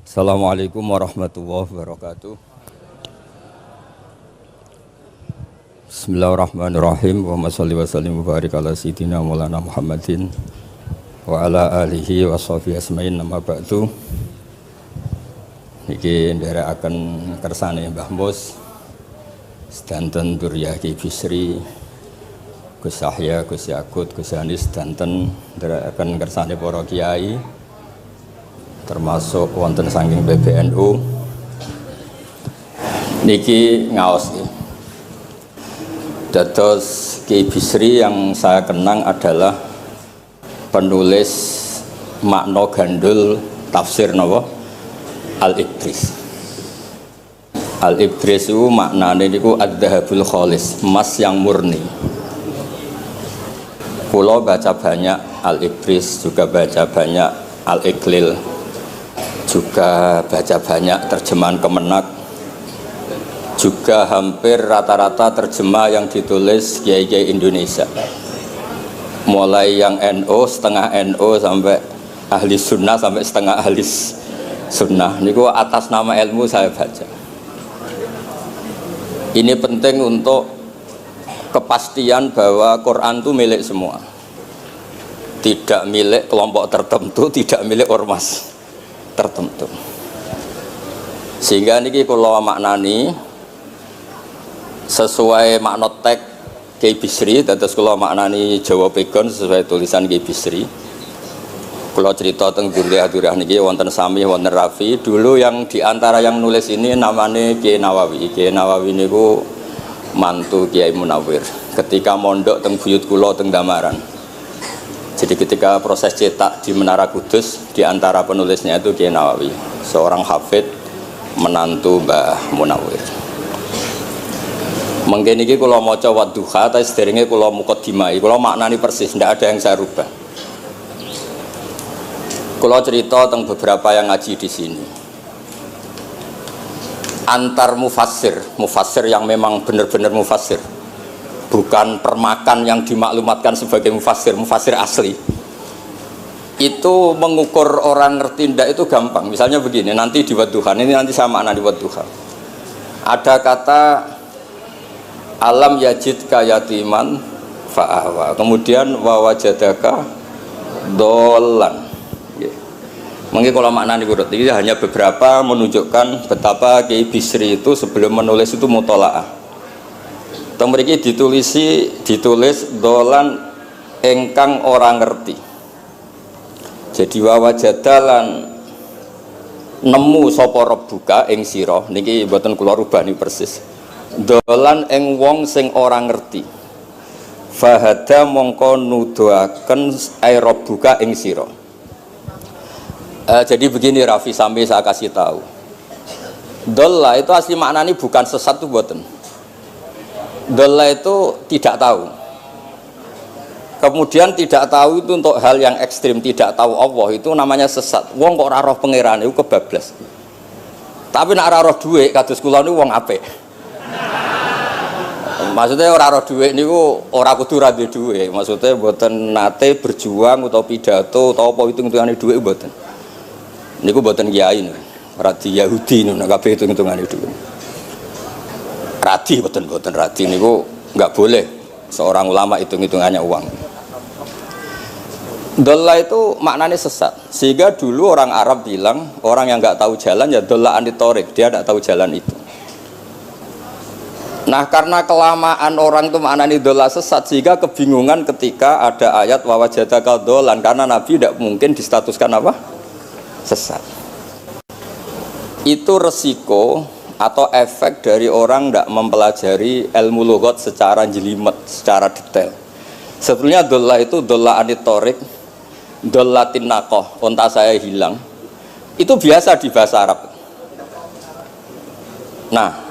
Assalamualaikum warahmatullahi wabarakatuh. Bismillahirrahmanirrahim. Wa sholli wa sallim wa barik ala sayyidina Maulana Muhammadin wa ala alihi wa sahbihi asma'in. Nama ba'du. Niki nderekaken kersane Mbah Mus sedanten Duriyah Ki Bisri, Gus Yahya, Gus Yakut, Gus Anis sedanten nderekaken kersane para kiai termasuk wonten saking PBNU niki ngaos dados Ki Bisri yang saya kenang adalah penulis makna gandul tafsir napa Al-Ibris. Al-Ibris itu maknane niku ad-dhahabul khalis, emas yang murni. Kula baca banyak Al-Ibris, juga baca banyak Al-Iqlil, juga baca banyak terjemahan Kemenak, juga hampir rata-rata terjemah yang ditulis kiai-kiai Indonesia, mulai yang NO, setengah NO sampai ahli sunnah sampai setengah ahli sunnah. Niku atas nama ilmu saya baca. Ini penting untuk kepastian bahwa Quran itu milik semua, tidak milik kelompok tertentu, tidak milik ormas tertentu. Sehingga niki kula maknani sesuai makna teks Ki Bisri, dados kula maknani Jawa Pegon sesuai tulisan Ki Bisri. Kula cerita teng Duriyah niki wonten Sami, wonten Rafi. Dulu yang diantara yang nulis ini namanya Kiai Nawawi. Kiai Nawawi niku mantu Kiai Munawir. Ketika mondok teng buyut kula teng Damaran. Jadi ketika proses cetak di Menara Kudus, di antara penulisnya itu Kiai Nawawi, seorang hafid menantu Mbah Munawir. Mungkin ini kalau mau coba duha, tapi sederhana kalau mukaddimai, kalau maknani persis, tidak ada yang saya rubah. Kalau cerita tentang beberapa yang ngaji di sini, antar mufassir yang memang benar-benar mufassir, bukan permakan yang dimaklumatkan sebagai mufassir asli. Itu mengukur orang ngerti ndak itu gampang. Misalnya begini, nanti di Wadduha, ini nanti sama makna di Wadduha. Ada kata alam yajid kayatiman fa'awa. Kemudian wawajadaka dolan. Mungkin kalau makna di urut ini hanya beberapa menunjukkan betapa Ki Bisri itu sebelum menulis itu mutola'ah. Teng mriki ditulis dolan engkang orang ngerti. Jadi wawajadalan nemu sapa rabbuka ing sira niki mboten kula rubah niki persis. Dolan ing wong sing ora ngerti. Fahada mongko nuduhaken ai rabbuka ing sira. Jadi begini Rafi, sampai saya kasih tahu. Dolla itu asli maknanya bukan sesat tuh mboten. Dolla itu tidak tahu. Kemudian tidak tahu itu untuk hal yang ekstrim, tidak tahu Allah itu namanya sesat. Wong kok ora roh pangeran itu kebablas. Tapi nek ora roh dhuwit kados kula niku wong apik. Maksudnya ora roh dhuwit niku ora kudu ra duwe dhuwit. Maksudnya mboten nate berjuang utawa pidato utawa apa hitung-hitungane dhuwit mboten. Niku mboten kiai niku. Radi Yahudi niku nek kabeh hitung-hitungane dhuwit. Radi mboten radi niku enggak boleh seorang ulama hitung-hitungannya uang. Dolla itu maknanya sesat. Sehingga dulu orang Arab bilang orang yang enggak tahu jalan ya dolla anitorik, dia enggak tahu jalan itu. Nah karena kelamaan orang itu maknanya dolla sesat, sehingga kebingungan ketika ada ayat wawajadaka dolan, karena Nabi tidak mungkin distatuskan apa? Sesat. Itu resiko atau efek dari orang tidak mempelajari ilmu lughat secara jelimet, secara detail. Sebetulnya dolla itu dolla anitorik, dolla tinnakoh, onta saya hilang. Itu biasa di bahasa Arab. Nah,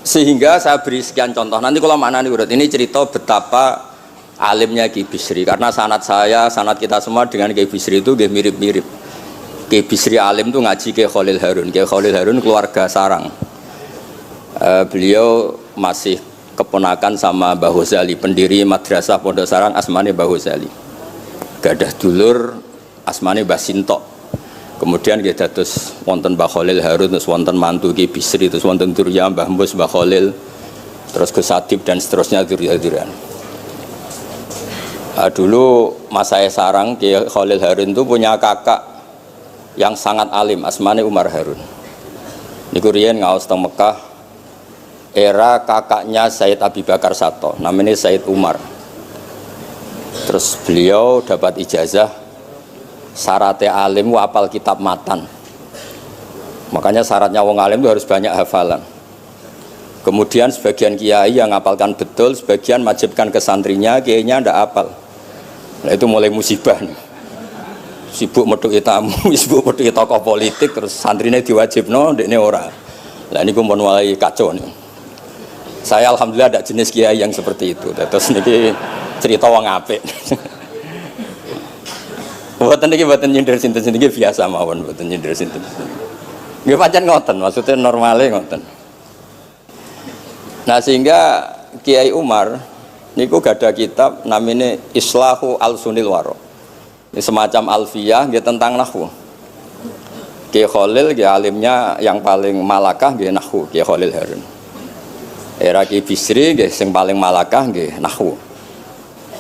sehingga saya beri sekian contoh. Nanti kalau maknanya urut, ini cerita betapa alimnya Ki Bisri. Karena sanad saya, sanad kita semua dengan Ki Bisri itu mirip-mirip. Ki Bisri alim itu ngaji ke Khalil Harun. Ki Khalil Harun keluarga sarang. Beliau masih keponakan sama Mbah Ghazali, pendiri madrasah Pondok Sarang asmane Mbah Ghazali. Gadah dulur asmane Mbah Sintok. Kemudian kita terus wonten Mbah Khalil Harun, terus wonten mantu Ki Bisri, terus wonten Durya Mbah Mus, Mbah Khalil, terus Gus Adib dan seterusnya Durya-Duryan. Dulu mas saya sarang Ki Khalil Harun itu punya kakak yang sangat alim, asmane Umar Harun. Niku riyen ngaos teng Mekah era kakaknya Said Abi Bakar Sato, namanya Said Umar. Terus beliau dapat ijazah syaratnya alim apal kitab matan. Makanya syaratnya wong alim itu harus banyak hafalan. Kemudian sebagian kiai yang ngapalkan betul, sebagian wajibkan ke santrinya, kiainya ndak apal. Nah itu mulai musibah nih. Sibuk metuki tamu, sibuk metuki tokoh politik, terus santrinya diwajibno, ndekne ora. Lah niku pun mulai kacau nih. Saya alhamdulillah ada jenis kiai yang seperti itu. Terus niki cerita wong apik. Mboten niki mboten nyindir sinten-sinten iki biasa mawon, mboten nyindir sinten. Nggih pancen ngoten, maksudnya normale ngoten. Nah sehingga Kiai Umar niku gada kitab namanya Islahu Al-Sunil Waro. Ini semacam alfiyah nggih tentang nahwu. Kiai Khalil nggih alimnya yang paling malakah nggih nahwu, Kiai Khalil Harun. Era Kiai Bisri nggih sing paling malakah nggih nahwu.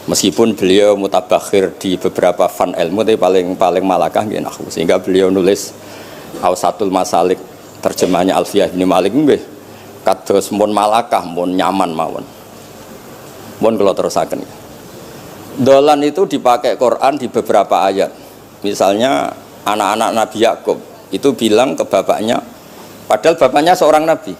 Meskipun beliau mutabakhir di beberapa fan ilmu, tapi paling malakah nggih nahwu. Sehingga beliau nulis Awsatul Masalik, terjemahnya Alfiyah bin Malik nggih kados mun malakah, mun nyaman mawon. Mun kula terusaken. Dolan itu dipakai Quran di beberapa ayat. Misalnya anak-anak Nabi Yakub itu bilang ke bapaknya, padahal bapaknya seorang nabi.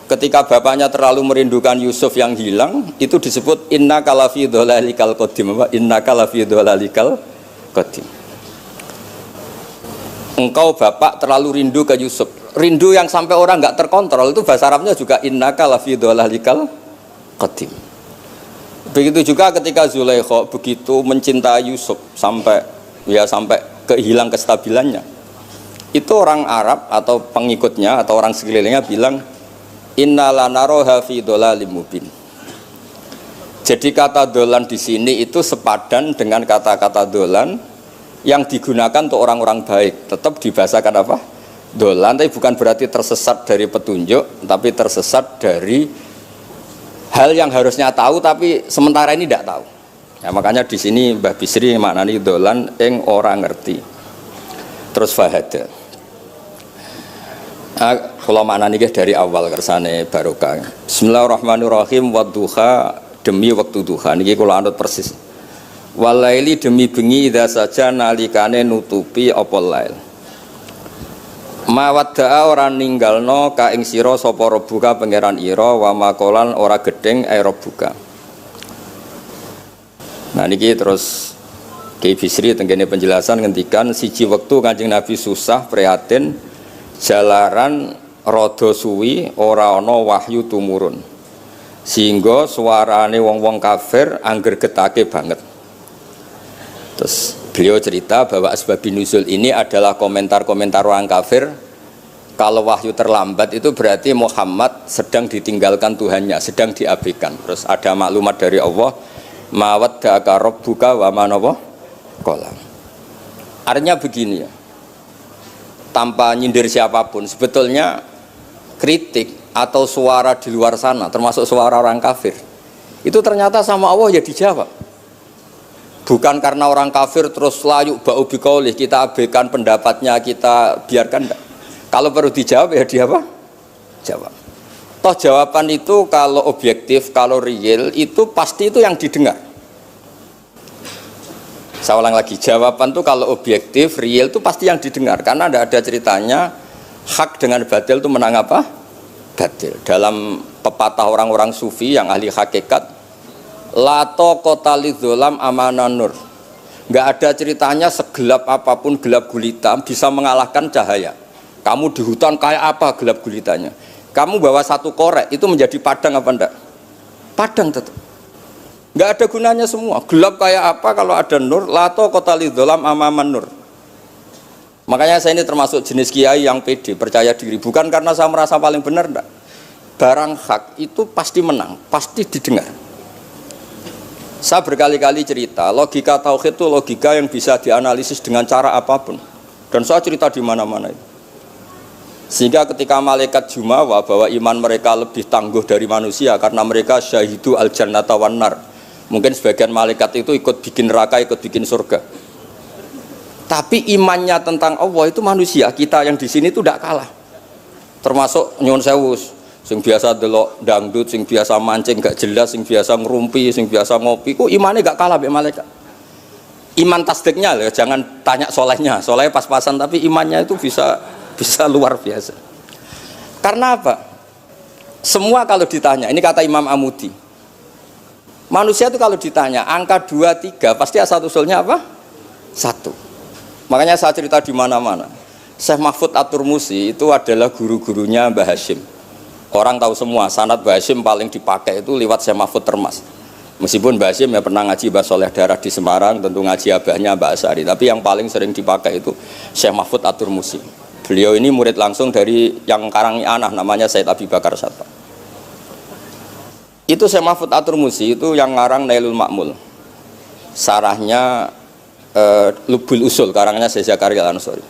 Ketika bapaknya terlalu merindukan Yusuf yang hilang, itu disebut inna kalafi dhalalikal qadim. Inna kalafi dhalalikal qadim. Engkau bapak terlalu rindu ke Yusuf. Rindu yang sampai orang nggak terkontrol itu bahasa Arabnya juga inna kalafi dhalalikal qadim. Begitu juga ketika Zulaikha begitu mencintai Yusuf sampai kehilang kestabilannya. Itu orang Arab atau pengikutnya atau orang sekelilingnya bilang inna lanaroha fi dhalalim mubin. Jadi kata dolan di sini itu sepadan dengan kata-kata dolan yang digunakan untuk orang-orang baik. Tetap dibahasakan apa? Dolan, tapi bukan berarti tersesat dari petunjuk, tapi tersesat dari hal yang harusnya tahu tapi sementara ini tidak tahu. Ya, makanya di sini Mbah Bisri maknani dolan ing orang ngerti. Terus fahada. Kalau maknani dari awal kersane barokah. Bismillahirrahmanirrahim. Wadduha, demi waktu duha niki kula anut persis. Walaili, demi bengi idza saja nalikane nutupi apa lail. Mawadda'a ora ninggalno ka ing sira sapa rabbuka pangeran ira wa makolan ora gedeng rabbuka. Nah niki terus Kiai Bisri tenggene penjelasan ngendikan siji wektu Kanjeng Nabi susah prihatin jalaran rada suwi ora ana wahyu tumurun. Sehingga suarane wong-wong kafir angger getake banget. Terus beliau cerita bahwa asbabun nuzul ini adalah komentar-komentar orang kafir. Kalau wahyu terlambat itu berarti Muhammad sedang ditinggalkan Tuhannya, sedang diabaikan. Terus ada maklumat dari Allah, mawaddaka rabbuka wa ma qala. Artinya begini ya. Tanpa nyindir siapapun, sebetulnya kritik atau suara di luar sana, termasuk suara orang kafir, itu ternyata sama Allah ya dijawab. Bukan karena orang kafir terus layuk ba'u biqaulih, kita abaikan pendapatnya, kita biarkan enggak. Kalau perlu dijawab ya dia apa? Jawab. Toh jawaban itu kalau objektif, kalau real itu pasti itu yang didengar. Saya ulang lagi, jawaban itu kalau objektif, real itu pasti yang didengar. Karena tidak ada ceritanya hak dengan batil itu menang apa? Batil. Dalam pepatah orang-orang sufi yang ahli hakikat, lato kota lidzolam amanan nur. Nggak ada ceritanya segelap apapun gelap gulita bisa mengalahkan cahaya. Kamu di hutan kayak apa gelap gulitanya? Kamu bawa satu korek itu menjadi padang apa enggak? Padang tetap. Nggak ada gunanya semua. Gelap kayak apa kalau ada nur? Lato kota lidzolam amaman nur. Makanya saya ini termasuk jenis kiai yang pede, percaya diri. Bukan karena saya merasa paling benar, enggak. Barang hak itu pasti menang, pasti didengar. Saya berkali-kali cerita, logika tauhid itu logika yang bisa dianalisis dengan cara apapun. Dan saya cerita di mana-mana itu. Sehingga ketika malaikat jumawa bahwa iman mereka lebih tangguh dari manusia karena mereka syahidu al jannata wan nar. Mungkin sebagian malaikat itu ikut bikin neraka, ikut bikin surga. Tapi imannya tentang Allah itu manusia kita yang di sini itu tidak kalah. Termasuk nyuwun sewu, sing biasa delok dangdut, sing biasa mancing gak jelas, sing biasa ngerumpi, sing biasa ngopi, kok imannya gak kalah be malaikat. Iman tasdiknya loh, jangan tanya solehnya, solehnya pas-pasan, tapi imannya itu bisa luar biasa. Karena apa? Semua kalau ditanya, ini kata Imam Amudi, manusia itu kalau ditanya angka 2, 3 pasti asal usulnya apa? 1. Makanya saya cerita di mana-mana. Syekh Mahfud At-Turmusi itu adalah guru-gurunya Mbah Hashim. Orang tahu semua sanad Mbah Hashim paling dipakai itu lewat Syekh Mahfud Termas. Meskipun Mbah Hashim ya pernah ngaji Mbah Soleh Darah di Semarang, tentu ngaji abahnya Mbah Asari, tapi yang paling sering dipakai itu Syekh Mahfud At-Turmusi. Beliau ini murid langsung dari yang karangi anak namanya Said Abi Bakar Satta. Itu Syekh Mahfud At-Turmusi itu yang ngarang Nailul Ma'mul. Sarahnya Lubul Usul, karangannya Syekh Zakaria Al-Ansori.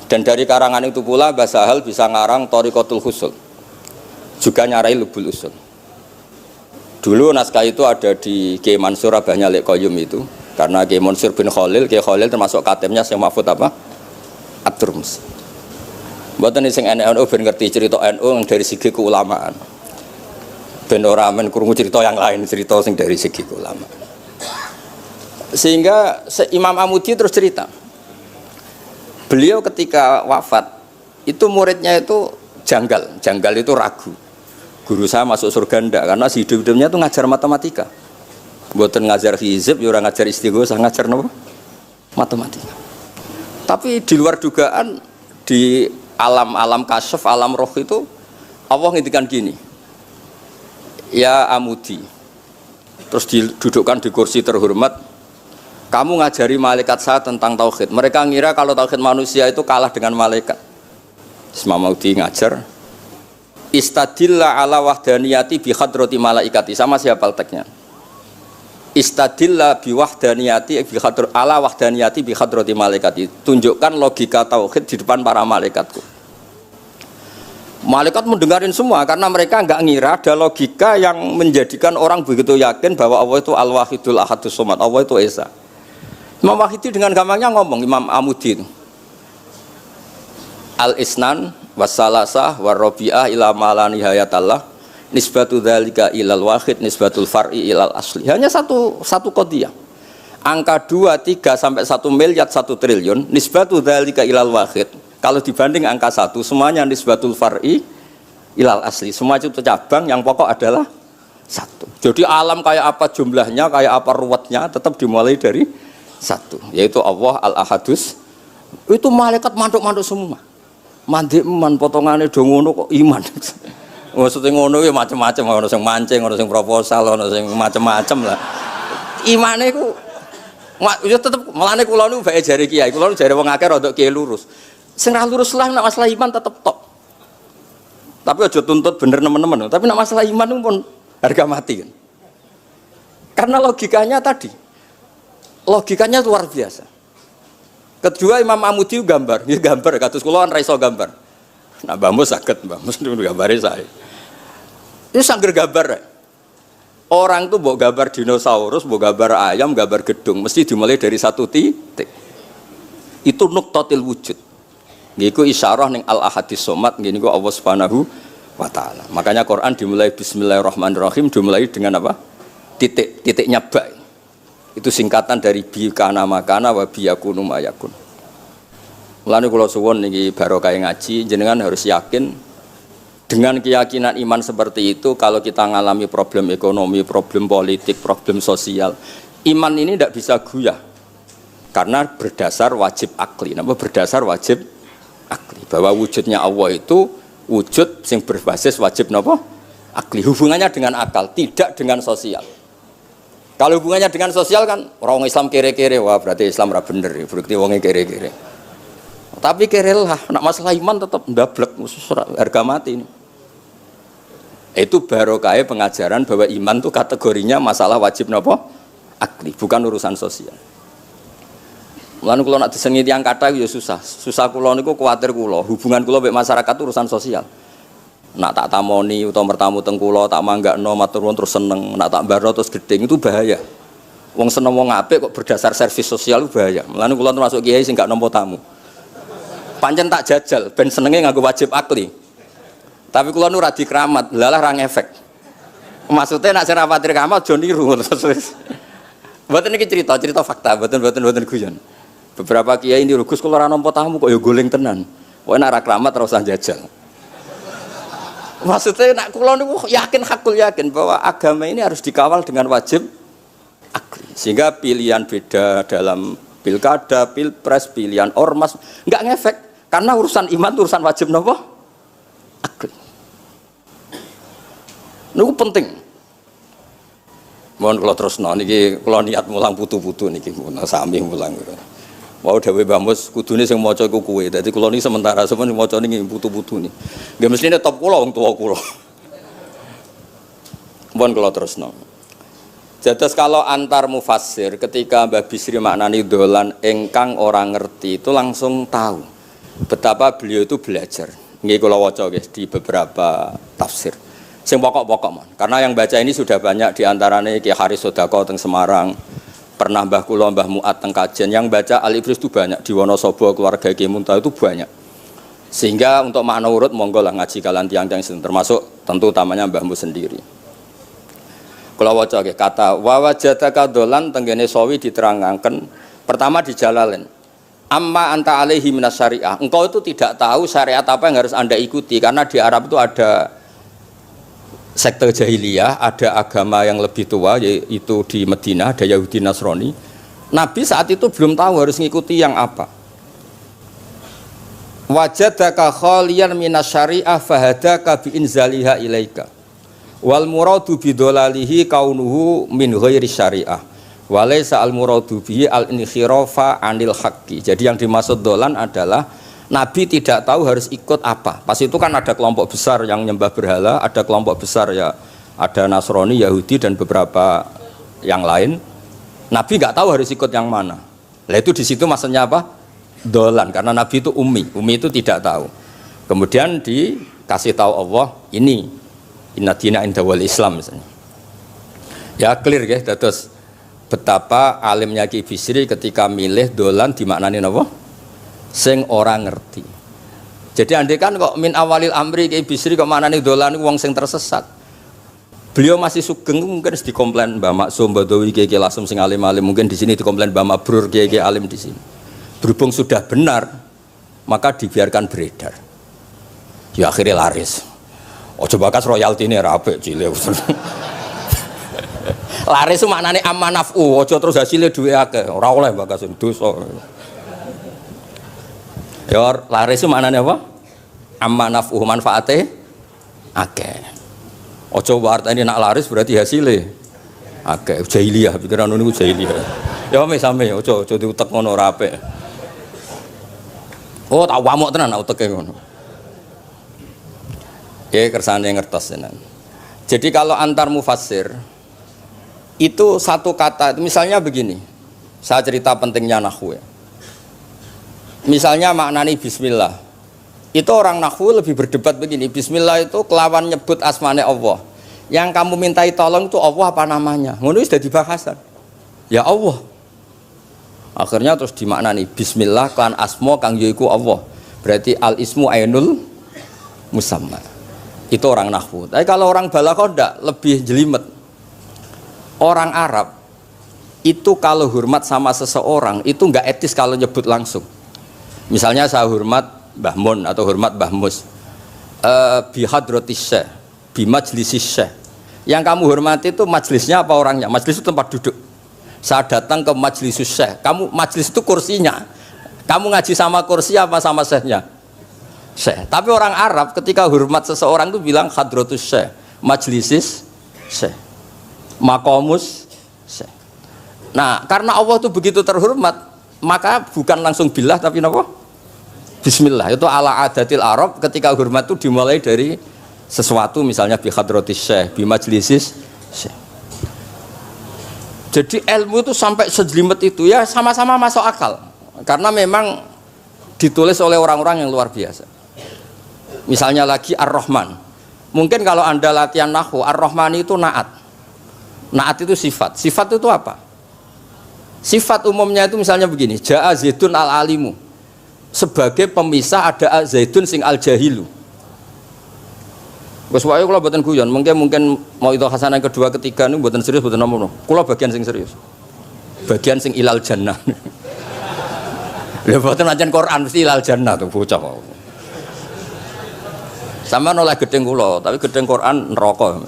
Dan dari karangan itu pula Mbah Sahal bisa ngarang Thariqatul Husul. Juga nyarai Lubul Usul. Dulu naskah itu ada di Kiai Mansur abahnya Lek Qayyum itu, karena Kiai Mansur bin Khalil, Kiai Khalil termasuk katemnya Syekh Mahfud apa? At-Turmusi. Mboten sing NU ben ngerti cerita NU dari segi keulamaan. Ben ora men krungu cerita yang lain, cerita sing dari segi keulamaan. Sehingga Imam Amudi terus cerita. Beliau ketika wafat itu muridnya itu janggal itu ragu. Guru saya masuk surga ndak karena si hidup-hidupnya itu ngajar matematika. Mboten ngajar hizib, ya ora ngajar istighosah, ngajar napa? Matematika. Tapi di luar dugaan di alam kasyaf, alam roh itu Allah ngintikan gini. Ya Amudi. Terus didudukkan di kursi terhormat. Kamu ngajari malaikat saya tentang tauhid. Mereka ngira kalau tauhid manusia itu kalah dengan malaikat. Imam Amudi ngajar. Istadilla ala wahdaniyati bi hadrati malaikati. Sama siapa teksnya? Istadilla bi wahdaniyati bi hadr ala wahdaniyati bi hadrati malaikati. Tunjukkan logika tauhid di depan para malaikatku. Malaikat mendengarin semua karena mereka enggak ngira ada logika yang menjadikan orang begitu yakin bahwa Allah itu Al-Wahidul Ahadus Somad, Allah itu Esa. Imam Wahidi dengan gampangnya ngomong, Imam Amudi itu Al-Isnan wassalasah warrobi'ah ila malani hayatallah nisbatu dzalika ilal wahid nisbatul far'i ilal asli. Hanya satu qadhiyah. Angka 2, 3 sampai 1 miliar 1 triliun nisbatu dzalika ilal wahid. Kalau dibanding angka 1 semuanya nisbatul far'i ilal asli. Semua itu cabang yang pokok adalah 1. Jadi alam kayak apa jumlahnya, kayak apa ruwetnya tetap dimulai dari 1, yaitu Allah Al-Ahadus. Itu malaikat mantuk-mantuk semua. Mandi man potongannya do ngono kok iman. Maksudnya ngono ya macam-macam, ono sing mancing, ono sing proposal, ono sing macam-macam lah. Imane iku ya tetep melane kula niku bae jare kiai, kula jare wong akeh rada kiai lurus. Sing ra lurus lah nek masalah iman tetep top. Tapi aja tuntut bener nemen-nemen, tapi nek masalah iman itu pun harga mati kan. Karena logikanya tadi. Logikanya luar biasa. Kedua Imam Amudi gambar, ya gambar kados kula kan ra iso gambar. Nah Mbah Mus saged, Mbah Mus gambare saya. Itu sangger gambar. Orang tuh mbok gambar dinosaurus, mbok gambar ayam, gambar gedung, mesti dimulai dari 1 titik. Itu nuqtatil wujud. Niku isyarah ning Al-Ahadis Somad, niku Allah Subhanahu wa taala. Makanya Quran dimulai bismillahirrahmanirrahim, dimulai dengan apa? Titiknya ba. Itu singkatan dari bi kana makana wa bi yakunu mayakun. Mulane kula suwun niki barokah ngaji, jenengan harus yakin dengan keyakinan iman seperti itu. Kalau kita ngalami problem ekonomi, problem politik, problem sosial, iman ini tidak bisa guyah karena berdasar wajib akli. Napa berdasar wajib akli? Bahwa wujudnya Allah itu wujud yang berbasis wajib napa? Akli. Hubungannya dengan akal, tidak dengan sosial. Kalau hubungannya dengan sosial kan orang Islam kere-kere, wah berarti Islam ra bener, berarti wongnya kere-kere. Tapi kere lah, nak masalah iman tetap ndablek, harga mati ini. Itu barokah pengajaran bahwa iman itu kategorinya masalah wajib napa? Akli, bukan urusan sosial. Mulane kula nak disengi tiyang kathah ya susah. Susah kula niku kuwatir kula, hubungan kula mek masyarakat itu urusan sosial. Nak tak tamoni utawa mertamu teng kula tak manggakno matur nuwun terus seneng, nak tak barno terus gedeng itu bahaya. Wong seneng wong apik kok berdasar servis sosial itu bahaya. Mulane kula termasuk kiai sing gak nampa tamu. Pancen tak jajal ben senenge nganggo wajib akli. Tapi kula nu ra dikeramat, lalah ra ngefek. Maksudnya nak sira patir keramat aja niru terus. Mboten iki cerita fakta, mboten guyon. Beberapa kiai ini Gus kula ora nampa tamu kok ya goleng tenan. Kok nek ora keramat ora usah jajal. Maksudnya nak kula niku yakin bahwa agama ini harus dikawal dengan wajib akli. Sehingga pilihan beda dalam pilkada, pilpres, pilihan ormas enggak ngefek karena urusan iman urusan wajib napa? Akli. Niku penting. Mohon kula terusno niki kula niat mulang putu-putu niki sami mulang. Mau dhewe Mbah Mus kudune sing maca iku kowe. Dadi kula niki sementara sampeyan maca niki putu-putu niki. Nggih mestine top kula wong tuwa kula. Mohon kula terusno. Jados kalau antar mufassir ketika Mbah Bisri maknani dolan ingkang orang ngerti itu langsung tahu betapa beliau itu belajar. Nggih kula waca guys di beberapa tafsir. Sing pokok-pokok mon. Karena yang baca ini sudah banyak di antaranya Ki Haris Sodako teng Semarang. Pernah Mbah kula Mbah Muat teng Kajen yang baca Al-Ifris itu banyak di Wonosobo keluarga Ki Muntah itu banyak. Sehingga untuk makna urut monggo lah ngaji kalian tiang-tiang termasuk tentu utamanya Mbahmu sendiri. Kula waca nggih kata wa wajadaka dolan tenggene sawi diterangaken pertama di Jalalain. Amma anta alaihi minas syariah. Engkau itu tidak tahu syariat apa yang harus Anda ikuti karena di Arab itu ada sekte jahiliyah, ada agama yang lebih tua yaitu di Madinah ada Yahudi Nasrani. Nabi saat itu belum tahu harus mengikuti yang apa. Wajadaka khaliyan minas syariah fahadaka bi inzaliha ilaika. Wal muradu bidolalihi kaunuhu min ghairi syariah. Walaysa al muradu bihi al inkhirafa anil haqqi. Jadi yang dimaksud dolan adalah Nabi tidak tahu harus ikut apa. Pas itu kan ada kelompok besar yang nyembah berhala, ada kelompok besar ya, ada Nasrani, Yahudi dan beberapa yang lain. Nabi nggak tahu harus ikut yang mana. Lah itu di situ maksudnya apa? Dolan. Karena Nabi itu ummi itu tidak tahu. Kemudian dikasih tahu Allah ini inna dina inda wal Islam misalnya. Ya clear guys. Terus betapa alimnya Ki Bisri ketika milih dolan dimaknani apa? Sing orang ngerti. Jadi andai kan kok min awalil amri Ki Bisri kok maknane dolan wong sing tersesat. Beliau masih sugeng mungkin dikomplain Mbah Maksum Badawi Ki Lasem sing alim-alim, mungkin di sini dikomplain Mbah Mabrur Ki alim di sini. Berhubung sudah benar, maka dibiarkan beredar. Ya akhirnya laris. Ojo bakas royalti ini rapi cilik. Laris itu maknane amanafu, ojo terus hasilnya duwe akeh. Ora oleh bakas dosa. Ya laris itu maknanya apa? Amma naf'uh manfaate akeh. Ojo artine nak laris berarti hasilnya akeh. Jahiliyah pikiran niku jahiliyah. Ya sami ojo diutek ngono ora apik. Oh tak wamuk tenan uteke ngono. Ya kersane ngertos tenan. Jadi kalau antar mufassir itu satu kata misalnya begini. Saya cerita pentingnya nahwu ya. Misalnya maknani bismillah. Itu orang nahwu lebih berdebat begini. Bismillah itu kelawan nyebut asmane Allah. Yang kamu mintai tolong itu Allah apa namanya? Ngono sudah dibahasan. Ya Allah. Akhirnya terus dimaknani bismillah kan asma kang yaiku Allah. Berarti al ismu ainul musamma. Itu orang nahwu. Tapi kalau orang balaghah ndak, lebih jelimet. Orang Arab itu kalau hormat sama seseorang itu enggak etis kalau nyebut langsung. Misalnya saya hormat Mbah Mun atau hormat Mbah Mus. Bi hadratis syekh, bi majlisis syekh. Yang kamu hormati itu majlisnya apa orangnya? Majlis itu tempat duduk. Saya datang ke majlisus syekh. Kamu majlis itu kursinya. Kamu ngaji sama kursi apa sama syekhnya? Syekh. Tapi orang Arab ketika hormat seseorang itu bilang hadratus syekh, majlisis syekh, maqamus syekh. Nah, karena Allah itu begitu terhormat, maka bukan langsung billah tapi apa? Bismillah. Itu ala adatil Arab ketika hormat itu dimulai dari sesuatu misalnya bi hadratis syekh, bi majlisis syekh. Jadi ilmu itu sampai sejelimet itu ya sama-sama masuk akal. Karena memang ditulis oleh orang-orang yang luar biasa. Misalnya lagi Ar-Rahman. Mungkin kalau Anda latihan nahwu, Ar-Rahman itu naat. Naat itu sifat. Sifat itu apa? Sifat umumnya itu misalnya begini, Ja'a Zaidun al-alimu. Sebagai pemisah ada Zaidun sing al-jahilu. Wes wae kula mboten guyon, mungkin mau itu hasanah yang kedua ketiga niku mboten serius mboten nomor. Kula bagian sing serius. Bagian sing ilal jannah. Lha mboten ancen Quran mesti ilal jannah tuh bocah kok. Sama nolak gedeng kula, tapi gedeng Quran neraka.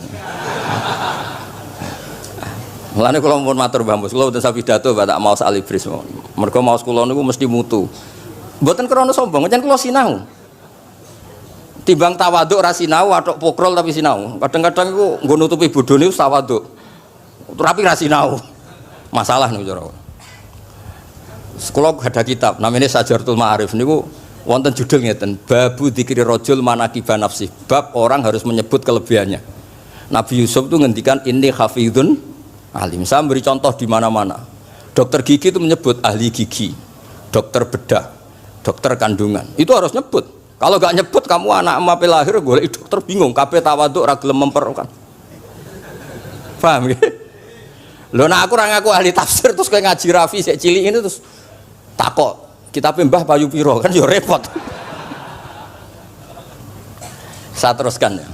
Mulane kula mumpun matur Mbah Mus, kula mboten sapidato tak maos alibris. Mergo maos kula niku mesti mutu. Mboten krana sombong, ancen kula sinau. Timbang tawaduk ra sinau, atok pokrol tapi sinau. Kadang-kadang iku nggo nutupi bodhone wis tawaduk. Tapi ra sinau. Masalah niku cara. Sekolah ada kitab namanya Sajaratul Ma'arif niku wonten judul ngeten, Babu Dzikri Rajul Manaqiba Nafsi. Bab orang harus menyebut kelebihannya. Nabi Yusuf itu ngendikan inni hafidun alim. Saya beri contoh di mana-mana. Dokter gigi itu menyebut ahli gigi, dokter bedah, dokter kandungan. Itu harus nyebut. Kalau gak nyebut kamu anak emak lahir golek dokter bingung, kabeh tawaduk ra gelem memperkan. Paham ya? Lho nek aku ora ngaku ahli tafsir terus kowe ngaji Rafi sik cilik ini terus takok, kitabe Mbah Payu piro kan ya repot. Saya teruskan ya.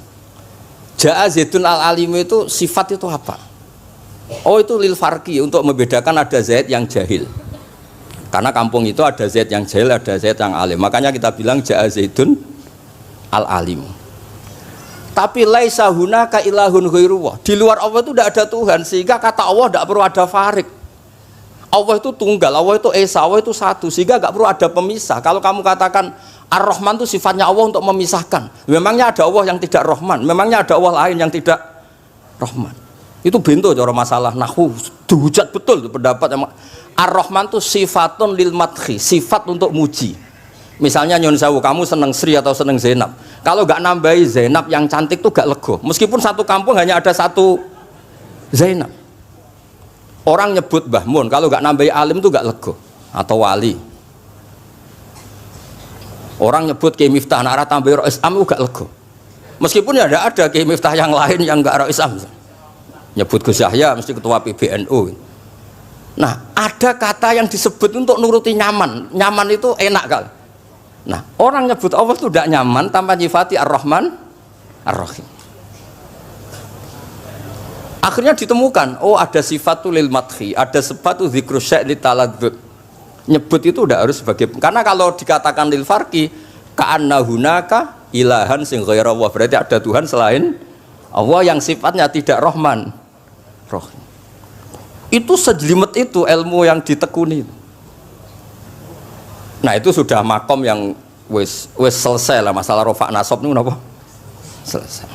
Ja'a Zaidun al-alim itu sifat itu apa? Oh itu lil farqi untuk membedakan ada Zaid yang jahil. Karena kampung itu ada Zaid yang jahil, ada Zaid yang alim. Makanya kita bilang Ja'a Zaidun al-alim. Tapi laisa hunaka ilahun ghairuwah. Di luar Allah itu tidak ada Tuhan, sehingga kata Allah tidak perlu ada farik. Allah itu tunggal, Allah itu esa, Allah itu satu, sehingga tidak perlu ada pemisah. Kalau kamu katakan Ar-Rahman itu sifatnya Allah untuk memisahkan. Memangnya ada Allah yang tidak Rahman? Memangnya ada Allah lain yang tidak Rahman? Itu bento cara masalah nahwu. Dihujat betul pendapat yang Ar-Rahman itu sifatun lil madhi, sifat untuk muji. Misalnya nyun sewu, kamu seneng Sri atau seneng Zainab. Kalau gak nambahi Zainab yang cantik tuh gak lego. Meskipun satu kampung hanya ada satu Zainab. Orang nyebut Mbah Mun, kalau gak nambahi alim tuh gak lego. Atau wali. Orang nyebut Kiai Miftah, nara tambahi Rois Am itu gak lego. Meskipun ya ada Kiai Miftah yang lain yang gak Rois Am. Nyebut Gus Yahya mesti ketua PBNU. Nah, ada kata yang disebut untuk nuruti nyaman. Nyaman itu enak kali. Nah, orang nyebut Allah itu tidak nyaman tanpa nyifati Ar-Rahman, Ar-Rahim. Akhirnya ditemukan, oh ada sifatul lil madhi, ada sifatu dzikru syai' li taladzud. Nyebut itu tidak harus sebagai, karena kalau dikatakan lil farqi ka'anna hunaka ilahan sing ghairu Allah, berarti ada Tuhan selain Allah yang sifatnya tidak Rahman, Rahim. Itu sejelimet itu ilmu yang ditekuni. Nah itu sudah makom yang wis selesai lah masalah rofa nasab ini apa? Selesai.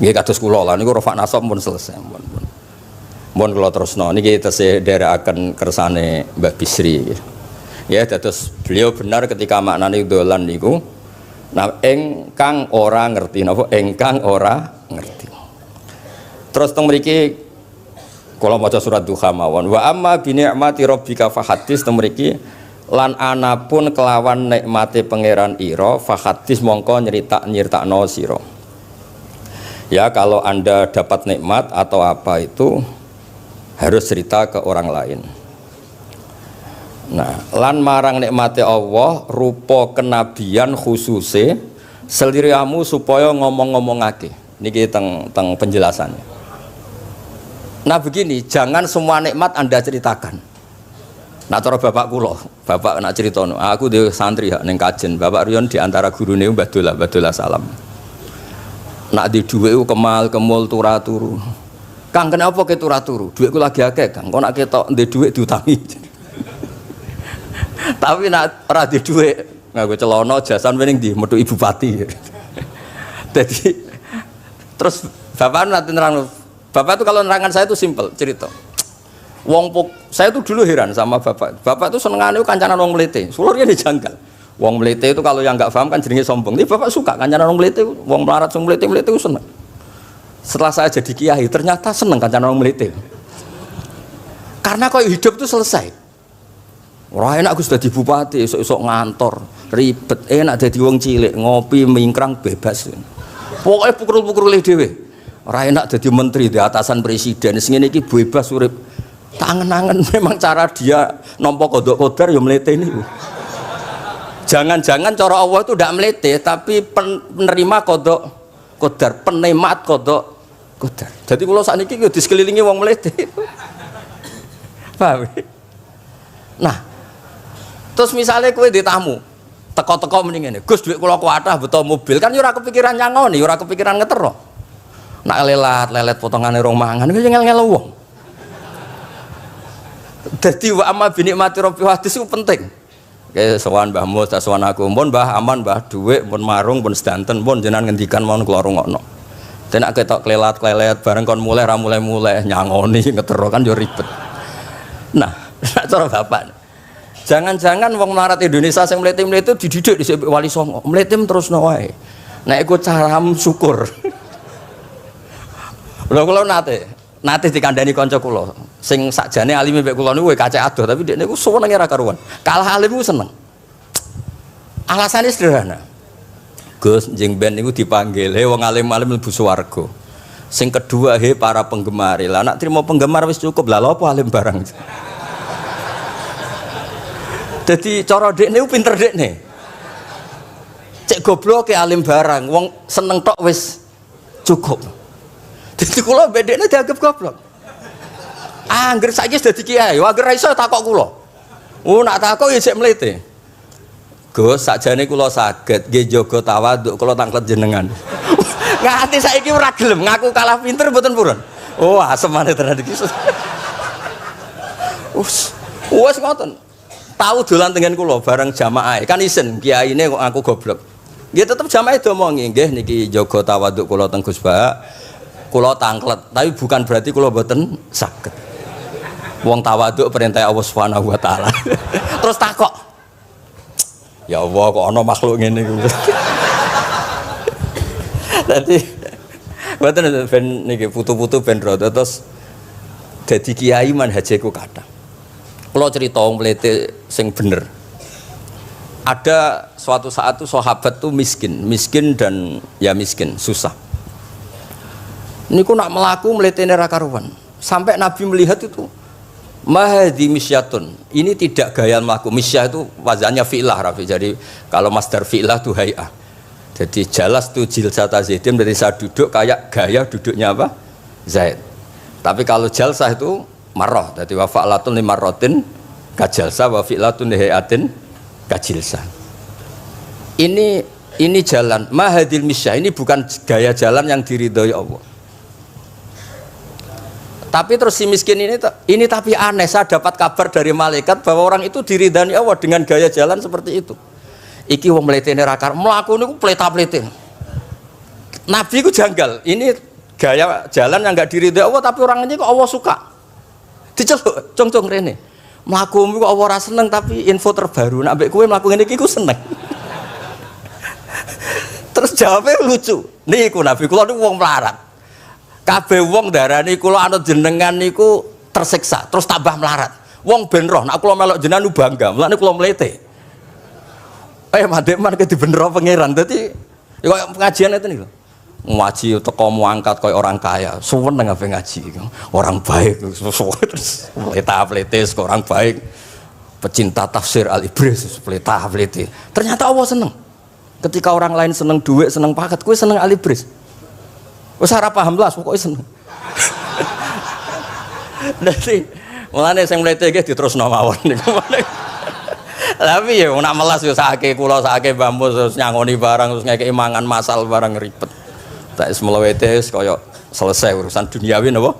Nggih kados kula lah niku rofa nasab pun selesai. Mun kula terusno niki tesih nderekaken kersane Mbak Bisri. Ya dados beliau benar ketika maknane dolan niku. Nah engkang ora ngerti napa engkang ora ngerti. Terus teng mriki kalau maca surat Duha mawon wa amma bi ni'mati rabbika fahadits temriki lan anapun kelawan nikmate pangeran ira fahadits mongko nyritakno sira. Ya kalau Anda dapat nikmat atau apa itu harus cerita ke orang lain. Nah, lan marang nikmate Allah rupa kenabian khususe seliramu supaya ngomong-ngomongake. Niki teng penjelasannya. Nah begini, jangan semua nikmat Anda ceritakan. Nah cara bapak kula, bapak nak cerita, aku di santri ning kajen, bapak Riyon di antara gurune Mbah Dola salam. Nak di dhuwit kemal kemul turu. Kang kenapa ke turu? Dhuwitku lagi akeh, Kang. Kok nak ketok ndek dhuwit diutangi. Tapi nak ora di dhuwit, nganggo celana jasan wening ndi metu Ibu Pati. Jadi terus bapak nanti nerang. Bapak itu kalau nerangan saya itu simpel cerita. Saya itu dulu heran sama bapak. Bapak itu senengannya kancanan wong mlete. Sulurnya dijanggal. Wong mlete itu kalau yang nggak paham kan jenenge sombong. Tapi bapak suka kancanan wong mlete, wong melarat wong mlete itu seneng. Setelah saya jadi kiai ternyata seneng kancanan wong mlete. Karena kok hidup itu selesai. Ora enak Gus dadi bupati, esuk-esuk ngantor, ribet. Enak dadi wong cilik, ngopi mingkrang bebas. Pokoke pukul-pukul dhewe. Ora enak dadi menteri di atasan presiden. Sing ngene iki bebas urip. Tangan-tangan memang cara dia nampa kodok kodar ya mlete niku. Jangan-jangan cara Allah itu tidak melete, tapi penerima kodok kodar, penemat kodok kodar. Jadi kalau saat ini di sekelilingi wong melete. Paham? Nah, terus misalnya kue di tamu, teko-teko mendingan ini, Gus duit kalau kuatah betul mobil, kan ora kepikiran nyangoni, ora kepikiran ngetero. Nak lelet potongan rong mangan, gue ngel-ngel wong. Jadi wa amma binikmati rabbi hadis itu penting. Kayak sowan Mbah Mus, sowan aku, pun Mbah aman, Mbah duit, pun marung, pun sedanten, pun jenengan ngendikan mau keluar ngono. Dan nak ketok klelat bareng kon mulai nyangoni ngetero kan yo ribet. Nah, cara bapak. Jangan-jangan wong melarat Indonesia sing mlete-mlete dididik di Wali Songo, mlete terusno wae. Nek iku caram syukur. Lha kula nate dikandani kanca kula sing sakjane alime mek kula niku kacek adoh tapi dekne niku senenge ra karuan. Kalah alim ku seneng. Alasane sederhana. Gus njing ben niku dipanggil, "He wong alim-alim mlebu swarga." Sing kedua, "He para penggemar." Lah nek trimo penggemar wis cukup, lah lha apa alim barang. Dadi cara dekne ku pinter dekne. Cek gobloke alim barang, wong seneng tok wis cukup. Jadi kula bedekne dianggap goblok. Angger saiki wis dadi kiai, angger ra iso takok kula. Oh nak takok ya sik mlete. Gus sakjane kula saged nggih jaga tawaduk kula tanglet jenengan. Nganti saiki ora gelem ngaku kalah pinter mboten purun. Oh asemane tenan iki. Wes ngoten. Tahu dolan tengen kula bareng jamaah. Kan isen kiyaine kok aku goblok. Nggih tetep jamaah diomongi nggih niki jaga tawaduk kula teng Gus Ba. Kula tangklet, tapi bukan berarti kula mboten saged. Wong tawaduk perintah Allah Subhanahu wa taala. Terus takok. Ya Allah kok ana makhluk ngene iku. Dadi mboten ben niki putu-putu ben rada terus dadi kiai manhajeku kathah. Kula cerita wong mlete sing bener. Ada suatu saat tuh sahabat tuh miskin dan ya miskin, susah. Niku nak melaku meletene ra karuan. Sampai Nabi melihat itu mahdi misyatun. Ini tidak gaya melaku. Misyah itu wazannya fi'lah Rafi. Jadi kalau masdar fi'lah itu hay'ah. Jadi jalas tu jilsata Zaidin dari saya duduk kayak gaya duduknya apa? Zaid. Tapi kalau jalsah itu marrah. Jadi wa fa'latun li marratin kajalsah wa fi'latun li hay'atin kajilsah. Ini jalan mahadil misyah. Ini bukan gaya jalan yang diridhoi Allah. Tapi terus si miskin ini tapi aneh, saya dapat kabar dari malaikat bahwa orang itu diridani Allah dengan gaya jalan seperti itu. Iki wong mletene ra kar mlaku niku pleta-plete. Nabi ku janggal. Ini gaya jalan yang enggak diridai Allah tapi orangnya kok Allah suka. Diceluk, cong-cong rene. Mlakumu kok Allah ora seneng tapi info terbaru nek ambek kowe mlaku ngene iki ku seneng. Terus jawabnya lucu. Niku Nabi kula niku wong melarat. Kabeh wong darani kula anut jenengan niku tersiksa, terus tambah melarat. Wong ben roh, nek kula melok jenengan bangga, mulane kula mlete. Mandek-man ke dibenero pangeran. Dadi ya koyo pengajian itu niku. Ngaji teko muangkat koyo orang kaya, suwen nang ngaji. Orang baik, terus pleta-pletes ke orang baik. Pecinta tafsir Al-Ibris, pleta-plete. Ternyata Allah seneng. Ketika orang lain seneng duit, seneng paket, kowe seneng Al-Ibris. Wes ora paham lah pokoke seneng. Dadi mulane sing mlete iki diterusno mawon niku. Tapi ya nak melas yo sakake kula sakake Mbah Mus terus nyangoni barang terus ngekeki mangan masal barang ribet. Tak is melewete kaya selesai urusan duniawi napa?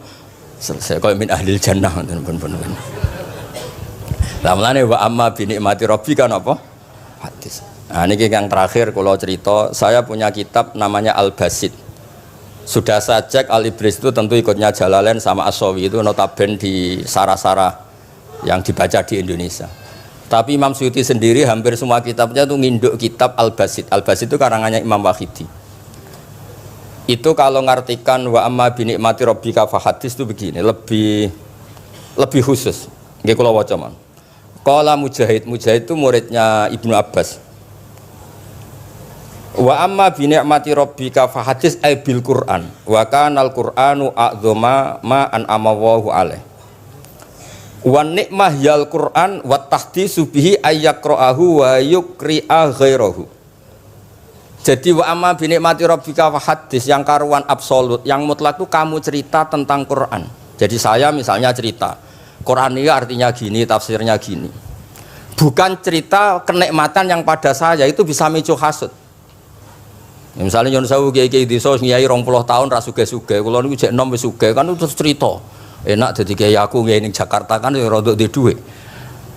Selesai kaya min ahlil jannah pun. Lah mulane wa amma bi nikmati rabbika napa? Hadis. Nah niki yang terakhir kula cerita, saya punya kitab namanya Al-Basit. Sudah saya cek Al-Ibris itu tentu ikutnya Jalalain sama As-Sawi itu notaben di sarah-sarah yang dibaca di Indonesia. Tapi Imam Suyuti sendiri hampir semua kitabnya itu nginduk kitab Al-Basit. Al-Basit itu karangannya Imam Wahidi. Itu kalau ngartikan wa amma binikmati rabbika fahadis itu begini, lebih khusus. Nggih kula waca mon. Qala Mujahid, Mujahid itu muridnya Ibnu Abbas. Wa amma bi ni'mati rabbika fa hadis ay bil Qur'an wa kana al Qur'anu a'dzama ma an amawahu alaih. Wa ni'mah yal Qur'an wa tahdisu bihi ayyaqra'ahu wa yukri'a ghairahu. Jadi wa amma bi ni'mati rabbika fa hadis yang karuan absolut, yang mutlak itu kamu cerita tentang Qur'an. Jadi saya misalnya cerita Quran ini artinya gini, tafsirnya gini. Bukan cerita kenikmatan yang pada saya itu bisa micu hasud. Ya, misalnya nyon sewu kiai-kiai desa ngiyai 20 tahun ra sugih-sugih, kula niku jek enom wis sugih kan terus cerita. Enak dadi kiai aku ngiyai ning Jakarta kan ya rada di dhuwit.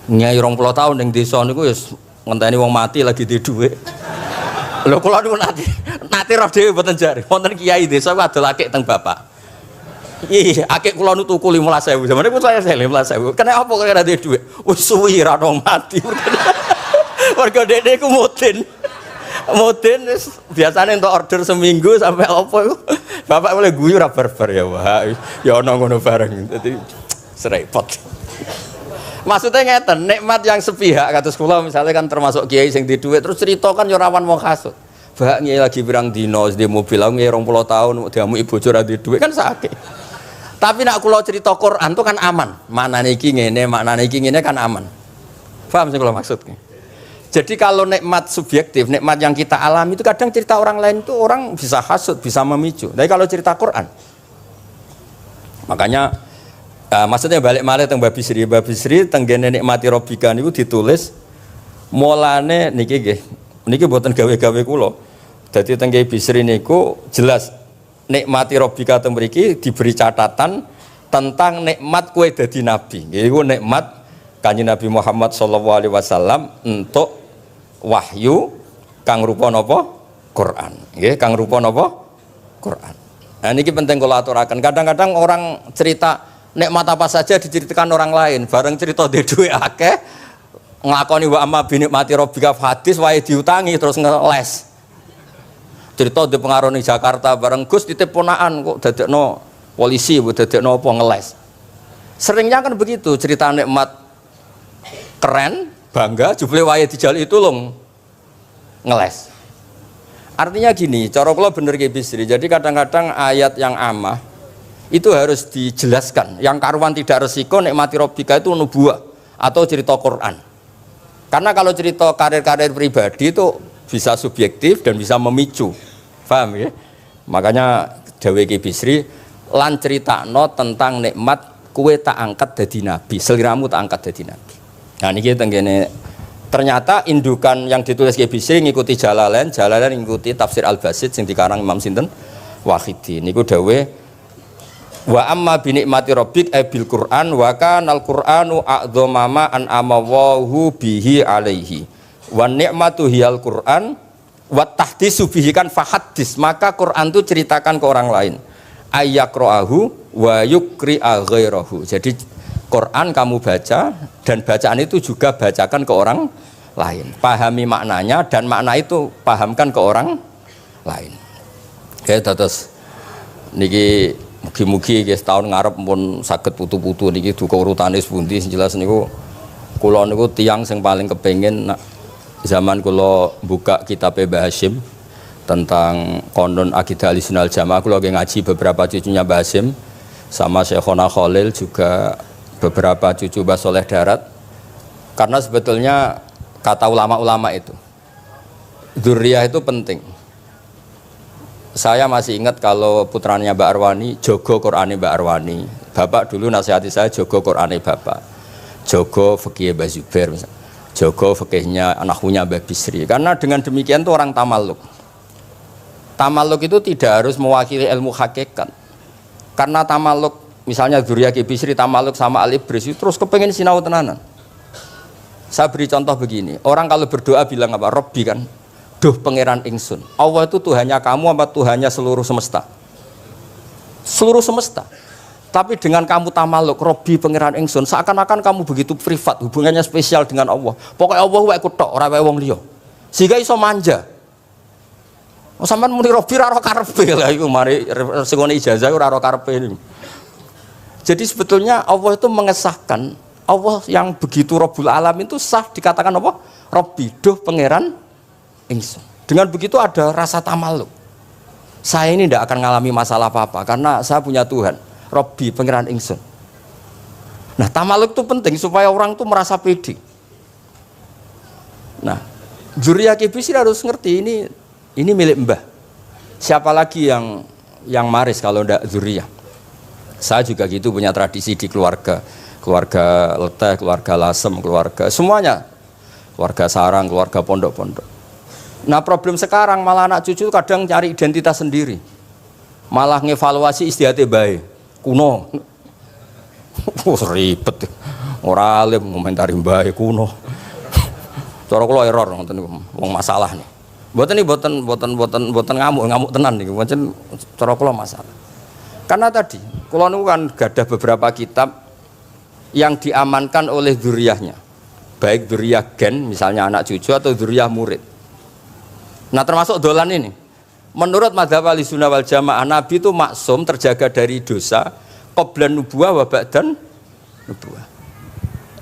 Ngiyai 20 tahun ning desa niku wis ngenteni wong mati lagi di dhuwit. Lho kula niku nate roh dhewe mboten jare. Wonten kiai desa adol akik teng bapak. Iya, akik kula nu tuku 15.000. Zamane pun saya 15.000. Kena apa kira duwe dhuwit? Wis suwi ra ono mati. Warga dede ku mudin. Mudin wis biasane entuk order seminggu sampai apa iku. Bapak boleh guyu ra barbar ya, Wah. Ya ono ngono bareng. Dadi serepot. Maksudnya ngeten, nikmat yang sepihak kados kula misalnya kan termasuk kiai sing di dhuwit terus cerita kan yo rawan wong hasud. Bah ngiyi lagi pirang dino di mobil aku ngiyi 20 tahun diamu ibu bojo ra di dhuwit kan sakit. Tapi nak kula cerita Quran itu kan aman. Maknane iki ngene kan aman. Paham sing kula maksudnya? Jadi kalau nikmat subjektif, nikmat yang kita alami itu kadang cerita orang lain itu orang bisa hasud, bisa memicu. Tapi kalau cerita Quran, makanya maksudnya balik malih teng Babi Sri teng gene nikmati Rabbika niku ditulis mulane niki nggih. Niki mboten gawe-gawe kula. Dadi teng Babi Sri niku jelas nikmati Rabbika teng mriki diberi catatan tentang nikmat kowe dadi nabi. Iku nikmat Kanjeng Nabi Muhammad sallallahu alaihi wasallam untuk wahyu kang rupa napa? Quran. Nggih, kang rupa napa? Quran. Nah niki penting kula aturaken. Kadang-kadang orang cerita nikmat apa saja diceritakan orang lain, bareng cerita dhe dhuwit akeh nglakoni wa amma bi nikmati rabbika hadis wae diutangi terus ngeles. Cerita di pengaruh ning Jakarta bareng Gus titip ponakan kok dadekno polisi, dadekno apa ngeles. Seringnya kan begitu, cerita nikmat keren, bangga, jebule wae dijal itu long ngeles. Artinya gini, cara kula bener ki Bisri. Jadi kadang-kadang ayat yang amah itu harus dijelaskan. Yang karuan tidak resiko nikmati Rabbika itu nubuwah atau cerita Quran. Karena kalau cerita karir-karir pribadi itu bisa subjektif dan bisa memicu. Paham ya? Makanya dawuh Ki Bisri lan critakno tentang nikmat kue tak angkat dadi nabi, seliramu tak angkat dadi nabi. Nah niki tenggene ternyata indukan yang ditulis Ki Bisri ngikuti Jalalain ngikuti tafsir Al-Basit sing dikarang Imam sinten Wahidi. Niku dawuh wa amma bi nikmati rabbik bil Qur'an wa kanal Qur'anu a'dzama ma an amawahu bihi alaihi. Wa ni'matu hiyal Qur'an wa tahdisu bihi kan fahaddis, maka Quran itu ceritakan ke orang lain. Ayyaqra'ahu wa yukri'a ghairahu. Jadi Quran kamu baca dan bacaan itu juga bacakan ke orang lain. Pahami maknanya dan makna itu pahamkan ke orang lain. Oke, terus niki mugi-mugi guys tahun ngarep pun saged putu-putu niki duka urutane pundi sing jelas niku kula niku tiyang sing paling kepengin zaman kula buka kitab Mbah Hasyim tentang konon akidah Ahlussunnah wal Jamaah, kula lagi ngaji beberapa cucunya Mbah Hasyim sama Syekhona Khalil juga beberapa cucu Mbah Soleh Darat. Karena sebetulnya kata ulama-ulama itu dzurriyah itu penting. Saya masih ingat kalau putranya Mbak Arwani jogo Qur'ane Mbak Arwani. Bapak dulu nasihati saya jogo Qur'ane Bapak. Jogo fikih Mbah Zubair misalnya. Jogo fikihnya anaknya Mbah Bisri. Karena dengan demikian tuh orang tamaluk. Tamaluk itu tidak harus mewakili ilmu hakikat. Karena tamaluk misalnya dzurriyah Ki Bisri tamaluk sama Al-Ibris terus kepengen sinau tenanan. Saya beri contoh begini, orang kalau berdoa bilang apa? Robbi kan, duh pangeran ingsun. Allah itu Tuhannya kamu apa Tuhannya seluruh semesta? Seluruh semesta. Tapi dengan kamu tamaluk, Robbi pangeran ingsun, seakan-akan kamu begitu privat, hubungannya spesial dengan Allah. Pokoknya Allah wae kutok, ora wae wong liya. Sehingga iso manja. Oh, sampean muni Robbi ora karepe lah iku mari sing ijazah ora karepe. Jadi sebetulnya Allah itu mengesahkan Allah yang begitu Rabbul Alamin itu sah dikatakan apa? Rabbi, duh pangeran ingsun. Dengan begitu ada rasa tamaluk. Saya ini tidak akan mengalami masalah apa-apa karena saya punya Tuhan, Rabbi, pangeran ingsun. Nah, tamaluk itu penting supaya orang itu merasa pede. Nah, Dzurriyyah Bisri harus ngerti ini milik mbah. Siapa lagi yang maris kalau tidak Dzurriyyah? Saya juga gitu punya tradisi di keluarga Leteh, keluarga Lasem, keluarga semuanya, keluarga sarang, keluarga pondok-pondok. Nah, problem sekarang malah anak cucu kadang cari identitas sendiri, malah ngevaluasi istiadatnya baik kuno. Ribet, orang alim komentari baik kuno. Cara kula error ngoten niku, wong masalah nih. Mboten ngamuk tenan niku, pancen cara kula masalah. Karena tadi kula niku kan gadah beberapa kitab yang diamankan oleh dzurriyyahnya. Baik dzurriyyah gen misalnya anak cucu atau dzurriyyah murid. Nah, termasuk dolan ini. Menurut madzhab Ahlussunnah wal Jamaah, Nabi itu maksum terjaga dari dosa qablan nubuwah wa ba'dan nubuwah.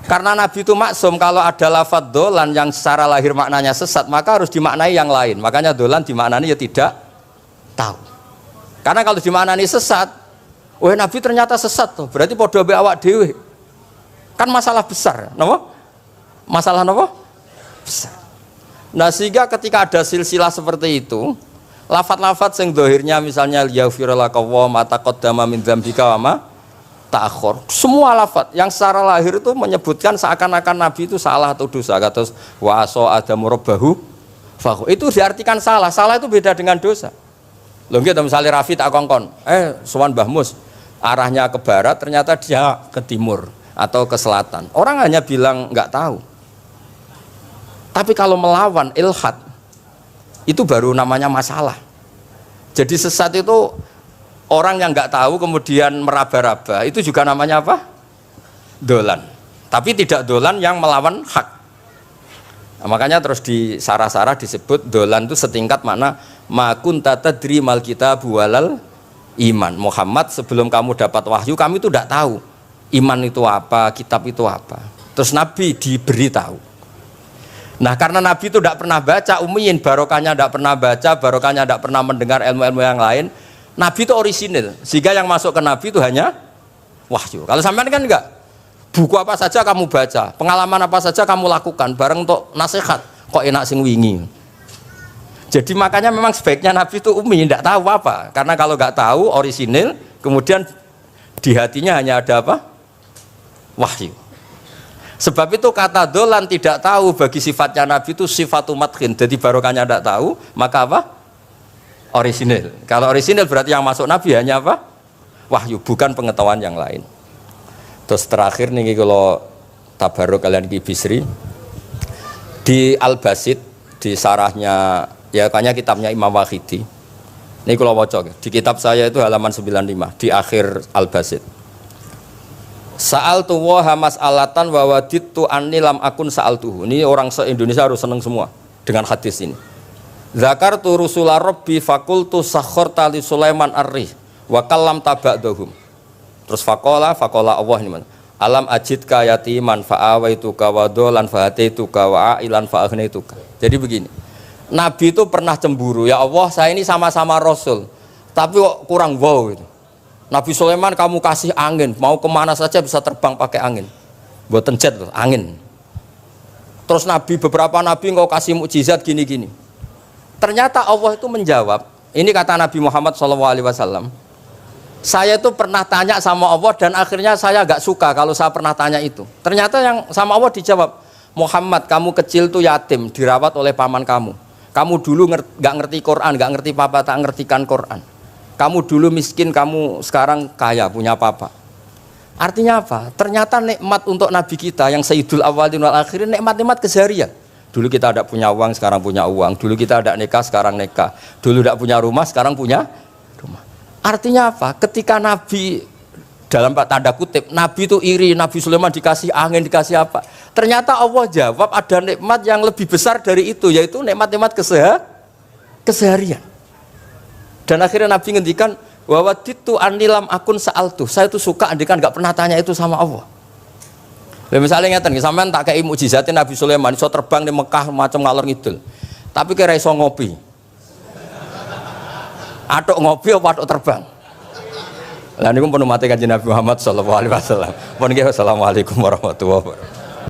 Karena Nabi itu maksum, kalau ada lafadz dolan yang secara lahir maknanya sesat, maka harus dimaknai yang lain. Makanya dolan dimaknani ya tidak tahu. Karena kalau dimaknani sesat, wah Nabi ternyata sesat tuh, berarti podo be awak dhewe. Kan masalah besar, napa? Masalah napa? Besar. Nah, sehingga ketika ada silsilah seperti itu, lafadz-lafadz yang dohirnya misalnya yaghfirlaka wa ma taqaddama min dzambika wa ma ta'akhkhar, semua lafadz yang secara lahir itu menyebutkan seakan-akan Nabi itu salah atau dosa. Kata wa aso adamu rabbahu fahu, itu diartikan salah. Salah itu beda dengan dosa. Lho nggih, misalnya Rafi tak kongkon, sowan Mbah Mus arahnya ke barat, ternyata dia ke timur atau ke selatan. Orang hanya bilang nggak tahu. Tapi kalau melawan ilhad, itu baru namanya masalah. Jadi sesat itu orang yang nggak tahu kemudian meraba-raba, itu juga namanya apa? Dolan. Tapi tidak dolan yang melawan hak. Nah, makanya terus di sarah-sarah disebut dolan itu setingkat makna ma kunta tadri mal kitabu walal iman. Muhammad, sebelum kamu dapat wahyu, kami itu tidak tahu iman itu apa, kitab itu apa. Terus Nabi diberitahu. Nah, karena Nabi itu tidak pernah baca, ummiyin, barokahnya tidak pernah baca, barokahnya tidak pernah mendengar ilmu-ilmu yang lain. Nabi itu orisinil, sehingga yang masuk ke Nabi itu hanya wahyu. Kalau sampean kan enggak, buku apa saja kamu baca, pengalaman apa saja kamu lakukan, bareng untuk nasihat, kok enak sing wingi. Jadi makanya memang sebaiknya Nabi itu ummi, tidak tahu apa, karena kalau nggak tahu orisinil, kemudian di hatinya hanya ada apa? Wahyu. Sebab itu kata dolan tidak tahu bagi sifatnya Nabi itu sifatu madkhin. Jadi barokahnya tidak tahu, maka apa? Orisinil. Kalau orisinil berarti yang masuk Nabi hanya apa? Wahyu, bukan pengetahuan yang lain. Terus terakhir nih kalau tabaruk kalian di Bisri di Al-Basit, di sarahnya ya kayaknya kitabnya Imam Wahidi. Ini kalau wocok di kitab saya itu halaman 95 di akhir Al-Basit. Sa'al tuwa hamas alatan wawaditu anni lam akun sa'al tuhu. Ini orang se-Indonesia harus seneng semua dengan hadis ini. Zakartu rusula rabbi fakultu sakhorta li Sulaiman ar-rih wa kallam taba'dahum. Terus fakola Allah ini mana? Alam ajidka yatiman fa'awaituka wa dolan fa'ataituka wa a'ilan fa'agnaituka. Jadi begini, Nabi itu pernah cemburu, ya Allah saya ini sama-sama Rasul, tapi kok kurang wow gitu. Nabi Sulaiman kamu kasih angin, mau kemana saja bisa terbang pakai angin, buatan jet loh, angin. Terus beberapa nabi engkau kasih mukjizat gini-gini. Ternyata Allah itu menjawab, ini kata Nabi Muhammad SAW, saya itu pernah tanya sama Allah dan akhirnya saya agak suka kalau saya pernah tanya itu. Ternyata yang sama Allah dijawab, Muhammad kamu kecil tuh yatim, dirawat oleh paman kamu. Kamu dulu nggak ngerti Quran, nggak ngerti papa, tak ngertikan Quran. Kamu dulu miskin, kamu sekarang kaya, punya papa. Artinya apa? Ternyata nikmat untuk Nabi kita yang Sayyidul Awwalin wal Akhirin, nikmat-nikmat keseharian. Dulu kita tidak punya uang, sekarang punya uang. Dulu kita tidak nikah, sekarang nikah. Dulu tidak punya rumah, sekarang punya rumah. Artinya apa? Ketika Nabi, dalam tanda kutip, Nabi itu iri, Nabi Sulaiman dikasih angin, dikasih apa. Ternyata Allah jawab ada nikmat yang lebih besar dari itu, yaitu nikmat-nikmat keseharian. Dan akhirnya Nabi ngendikan wawaditu anilam akun sa'altu. Saya itu suka andikan nggak pernah tanya itu sama Allah. Lah misalnya ngeten sampean tak kei mukjizatin Nabi Sulaiman iso terbang di Mekah macam ngalor ngidul. Tapi kira iso ngopi. Atuk ngopi apa atuk terbang? Lah niku pun mate Kanjeng Nabi Muhammad sallallahu alaihi wasallam. Pun nggih assalamualaikum warahmatullahi wabarakatuh.